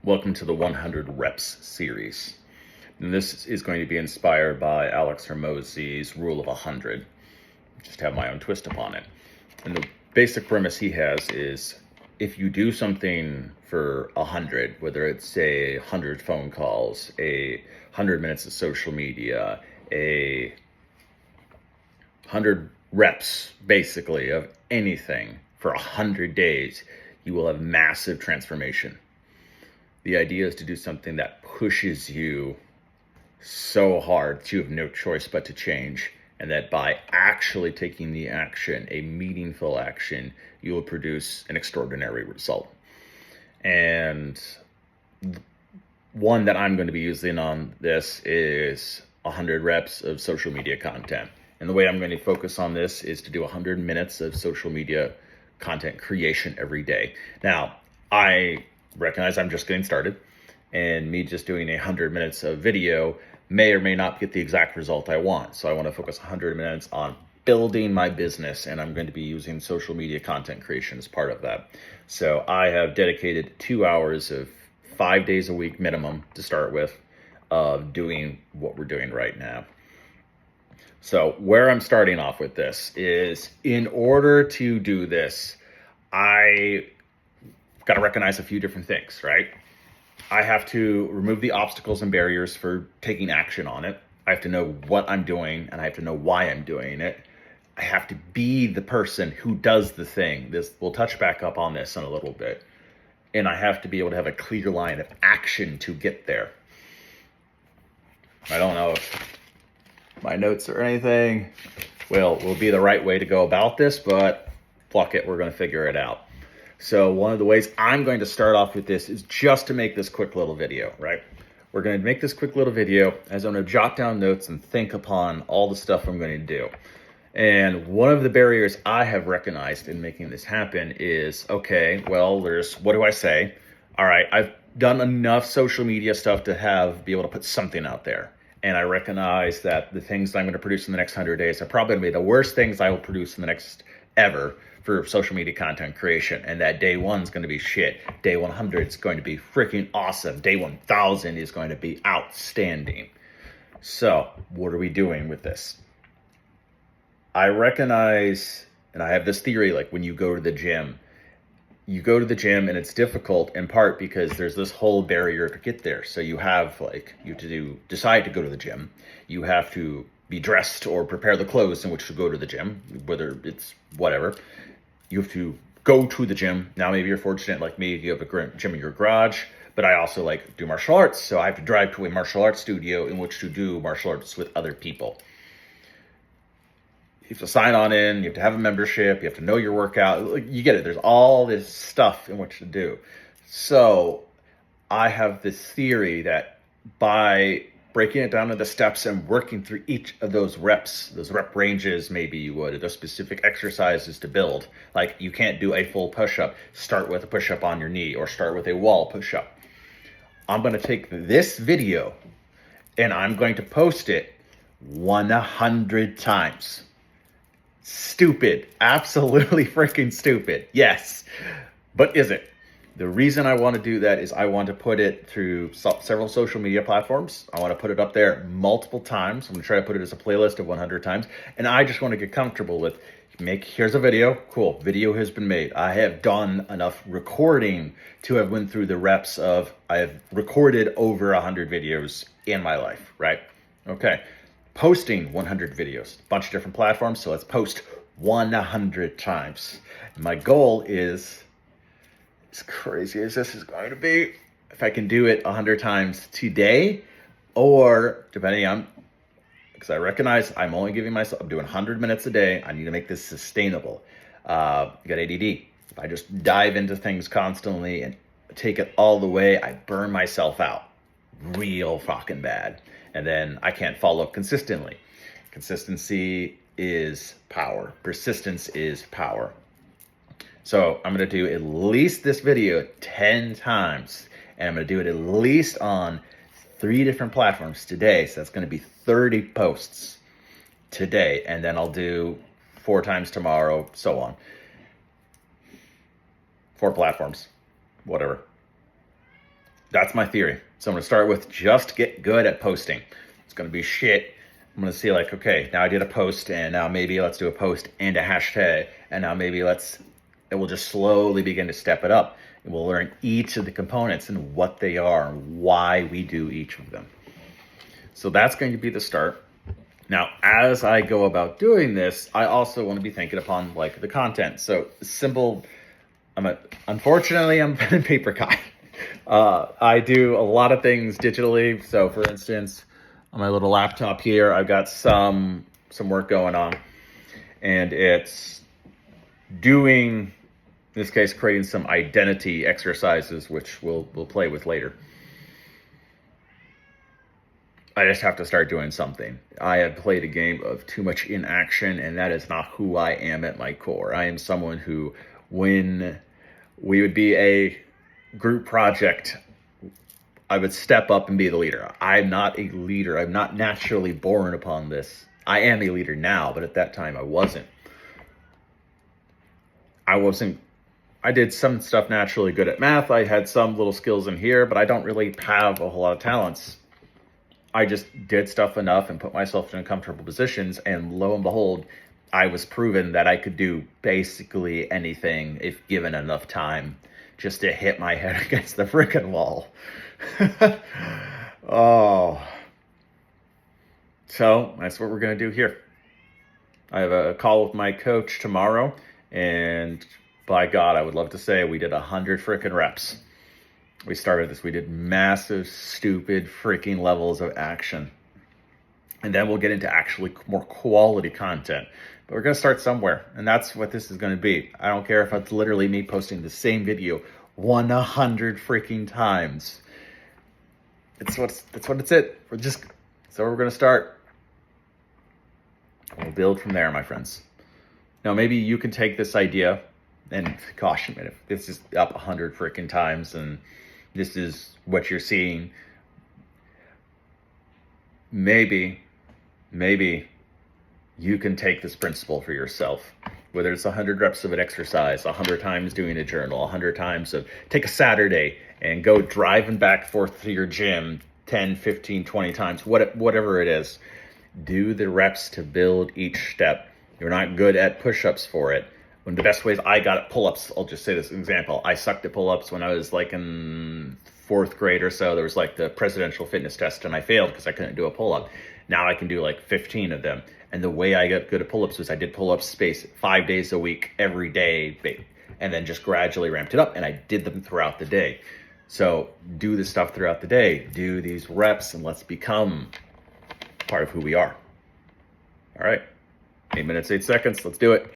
Welcome to the 100 Reps series. And this is going to be inspired by Alex Hormozi's Rule of 100. Just have my own twist upon it. And the basic premise he has is if you do something for 100, whether it's say 100 phone calls, 100 minutes of social media, 100 reps basically of anything for 100 days, you will have massive transformation. The idea is to do something that pushes you so hard that you have no choice but to change, and that by actually taking the action, a meaningful action, you will produce an extraordinary result. And one that I'm going to be using on this is 100 reps of social media content. And the way I'm going to focus on this is to do 100 minutes of social media content creation every day. Now, I recognize I'm just getting started, and me just doing 100 minutes of video may or may not get the exact result I want. So I want to focus 100 minutes on building my business, and I'm going to be using social media content creation as part of that. So I have dedicated 2 hours of 5 days a week minimum to start with of doing what we're doing right now. So where I'm starting off with this is, in order to do this, I got to recognize a few different things, right? I have to remove the obstacles and barriers for taking action on it. I have to know what I'm doing, and I have to know why I'm doing it. I have to be the person who does the thing. We'll touch back up on this in a little bit. And I have to be able to have a clear line of action to get there. I don't know if my notes or anything will be the right way to go about this, but fuck it, we're going to figure it out. So one of the ways I'm going to start off with this is just to make this quick little video, right? We're going to make this quick little video as I'm going to jot down notes and think upon all the stuff I'm going to do. And one of the barriers I have recognized in making this happen is, okay, well, what do I say? All right, I've done enough social media stuff to be able to put something out there. And I recognize that the things that I'm going to produce in the next 100 days are probably going to be the worst things I will produce in the next ever for social media content creation. And that day one is going to be shit. Day 100 is going to be freaking awesome. Day 1000 is going to be outstanding. So what are we doing with this? I recognize, and I have this theory, like when you go to the gym and it's difficult in part because there's this whole barrier to get there. So you have to decide to go to the gym. You have to be dressed or prepare the clothes in which to go to the gym, whether it's whatever. You have to go to the gym. Now, maybe you're fortunate like me, you have a gym in your garage, but I also do martial arts. So I have to drive to a martial arts studio in which to do martial arts with other people. You have to sign on in, you have to have a membership, you have to know your workout. You get it. There's all this stuff in which to do. So I have this theory that by breaking it down to the steps and working through each of those reps, those rep ranges, maybe you would, those specific exercises to build. Like you can't do a full push-up. Start with a push-up on your knee or start with a wall push-up. I'm going to take this video and I'm going to post it 100 times. Stupid. Absolutely freaking stupid. Yes. But is it? The reason I want to do that is I want to put it through several social media platforms. I want to put it up there multiple times. I'm going to try to put it as a playlist of 100 times. And I just want to get comfortable with, here's a video. Cool. Video has been made. I have done enough recording to have went through the reps of, I have recorded over 100 videos in my life, right? Okay. Posting 100 videos, a bunch of different platforms. So let's post 100 times. My goal is, as crazy as this is going to be, if I can do it 100 times today, or depending on, because I recognize I'm doing 100 minutes a day. I need to make this sustainable. I got ADD. If I just dive into things constantly and take it all the way, I burn myself out real fucking bad. And then I can't follow up consistently. Consistency is power. Persistence is power. So I'm going to do at least this video 10 times. And I'm going to do it at least on 3 different platforms today. So that's going to be 30 posts today. And then I'll do 4 times tomorrow, so on. 4 platforms, whatever. That's my theory. So I'm going to start with just get good at posting. It's going to be shit. I'm going to see like, okay, now I did a post, and now maybe let's do a post and a hashtag. And now maybe it will just slowly begin to step it up. And we'll learn each of the components and what they are and why we do each of them. So that's going to be the start. Now, as I go about doing this, I also want to be thinking upon like the content. So simple, unfortunately, I'm pen and paper guy. I do a lot of things digitally. So for instance, on my little laptop here, I've got some work going on, and it's doing, in this case, creating some identity exercises, which we'll play with later. I just have to start doing something. I have played a game of too much inaction, and that is not who I am at my core. I am someone who, when we would be a group project, I would step up and be the leader. I'm not a leader. I'm not naturally born upon this. I am a leader now, but at that time I wasn't. I did some stuff naturally good at math. I had some little skills in here, but I don't really have a whole lot of talents. I just did stuff enough and put myself in comfortable positions, and lo and behold, I was proven that I could do basically anything if given enough time, just to hit my head against the freaking wall. Oh. So that's what we're going to do here. I have a call with my coach tomorrow, and by God, I would love to say we did 100 freaking reps. We started this. We did massive, stupid, freaking levels of action. And then we'll get into actually more quality content. But we're going to start somewhere. And that's what this is going to be. I don't care if it's literally me posting the same video 100 freaking times. That's what it's it. So we're going to start. We'll build from there, my friends. Now, maybe you can take this idea, and gosh, if this is up 100 freaking times and this is what you're seeing, maybe you can take this principle for yourself. Whether it's 100 reps of an exercise, 100 times doing a journal, 100 times of take a Saturday and go driving back and forth to your gym 10, 15, 20 times, whatever it is. Do the reps to build each step. You're not good at push-ups for it. One of the best ways I got at pull-ups, I'll just say this example. I sucked at pull-ups when I was like in 4th grade or so. There was like the presidential fitness test, and I failed because I couldn't do a pull-up. Now I can do like 15 of them. And the way I got good at pull-ups was I did pull-ups space 5 days a week, every day, and then just gradually ramped it up, and I did them throughout the day. So do this stuff throughout the day. Do these reps, and let's become part of who we are. All right. 8 minutes, 8 seconds. Let's do it.